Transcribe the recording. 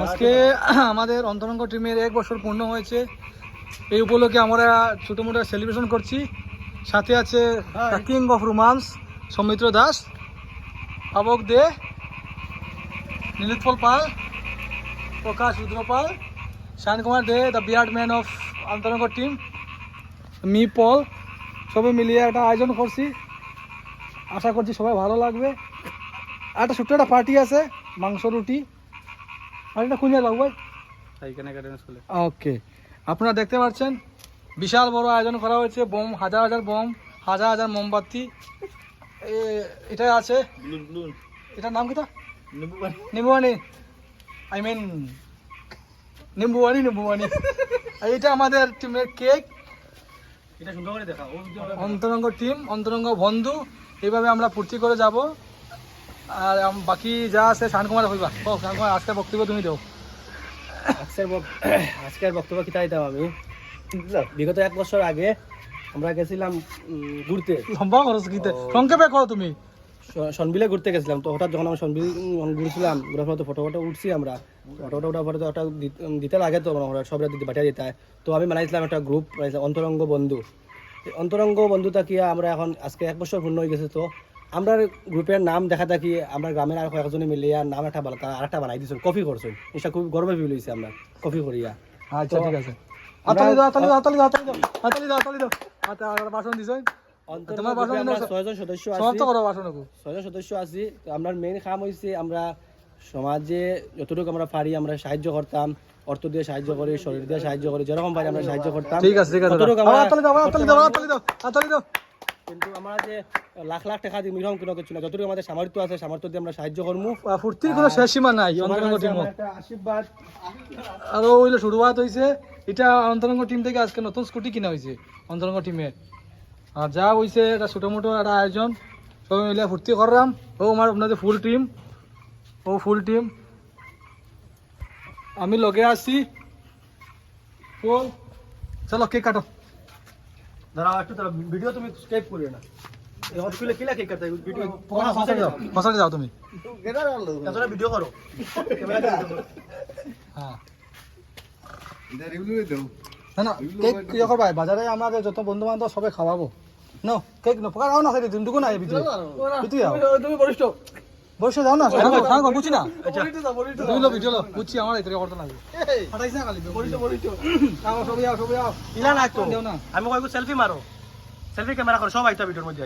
আজকে আমাদের অন্তরঙ্গ টিমের 1 বছর পূর্ণ হয়েছে। এই উপলক্ষে আমরা ছোটো মোটো সেলিব্রেশন করছি। সাথে আছে king of romance Soumitra Das, Pabak De, Nilotpal Pal, Prakash Rudrapal, Shayan Kumar De, the beard man of Antaranga team, Mr Paul, সবাই মিলিয়ে একটা আয়োজন করছি। আশা করছি সবাই ভালো লাগবে। একটা ছোট্ট একটা পার্টি আছে, মাংস রুটি। আর এটা কোন জায়গায় ভাই? ওকে, আপনারা দেখতে পাচ্ছেন বিশাল বড় আয়োজন করা হয়েছে। বোম, হাজার হাজার বোম, হাজার হাজার মোমবাতি। এটা আছে, এটার নাম কি? নিম্বুয়ানি, আই মিন নিম্বুয়ানি। এইটা আমাদের টিমের কেক। এটা সুন্দর করে দেখা, অন্তরঙ্গ টিম, অন্তরঙ্গ বন্ধু। এইভাবে আমরা ফুর্তি করে যাব। আর বাকি যা আছে শায়ন কুমার হইবা। শায়ন কুমার, আজকের বক্তব্য তুমি দাও। আজকের বক্তব্য কি তাই দাও আমি। বিগত 1 বছর আগে আমরা গেছিলাম ঘুরতে। লম্বা খরচ গীতে সংক্ষেপে কও তুমি। সনবিলে ঘুরতে গেছিলাম। তো হঠাৎ যখন আমরা সনবিল ঘুরছিলাম, ঘুরার পর তো ফটো উঠছি। আমরা ফটো ওঠার পরে তো ওটা দিতে লাগে, তো সব দিতে বাটিয়া দিতে হয়। তো আমি বানাইছিলাম একটা গ্রুপ, অন্তরঙ্গ বন্ধু। অন্তরঙ্গ বন্ধুটা কি আমরা এখন আজকে 1 বছর পূর্ণ হয়ে গেছে। তো আমরা গ্রুপের নাম দেখা থাকি, আমরা গ্রামের আর কয়েকজনে মিলিয়ে নাম একটা আরেকটা বানাই দিচ্ছি, কফি করছো। এটা খুব গর্ব ফিল হয়েছে আমরা কফি করিয়া। আচ্ছা ঠিক আছে, আতালি দাও। ভাষণ দিছ তোমার ভাষণ। 6জন সদস্য সমাপ্ত করো ভাষণ। 6জন সদস্য আছি। তো আমরা মেইন কাম হয়েছে আমরা সমাজে যতটুকু আমরা পারি আমরা সাহায্য করতাম। অর্থ দিয়ে সাহায্য করি, শরীর দিয়ে সাহায্য করি, যেরকম পারি আমরা সাহায্য করতাম। ঠিক আছে, আতালি দাও। কিন্তু আমরা যে লাখ লাখ টাকা দিই এরকম কোনো কিছু না। যতটুকু আমাদের সামর্থ্য আছে, সামর্থ্য দিয়ে আমরা সাহায্য করবো। ফুর্তির কোনো শেষ সীমা নাই অন্তরঙ্গ টিম। একটা আশীর্বাদ আরো হইলো শুরুয়াত হয়েছে। এটা অন্তরঙ্গ টিম থেকে আজকে নতুন স্কুটি কিনা হয়েছে অন্তরঙ্গ টিমের। আর যা হয়েছে এটা ছোটো মোটো একটা আয়োজন, সবাই মিলে ফুর্তি করলাম। ও আমার আপনাদের ফুল টিম, আমি লগে আসছি। চলো কেক কাটো। দাঁড়াও একটু, ভিডিও তুমি স্কেপ করিও না। ফসাতে যাও তুমি। ভিডিও করো। হ্যাঁ না কেক ইয়ে করবা। বাজারে আমাদের যত বন্ধু বান্ধব সবাই খাওয়াবো। নো কেক নো পকাও না, তুমি না ভিতরে তুমি বরিষ্ঠ বসে যাও না, বুঝছি না। তুমি লো ভিডিও লো, বুঝছি আমার এতে করতে লাগবে। ফাটাইছ না খালি সবাই আও। ইলা না তো আমি কইবো সেলফি মারো, সেলফি ক্যামেরা করো, সব আইতা ভিডিওর মধ্যে।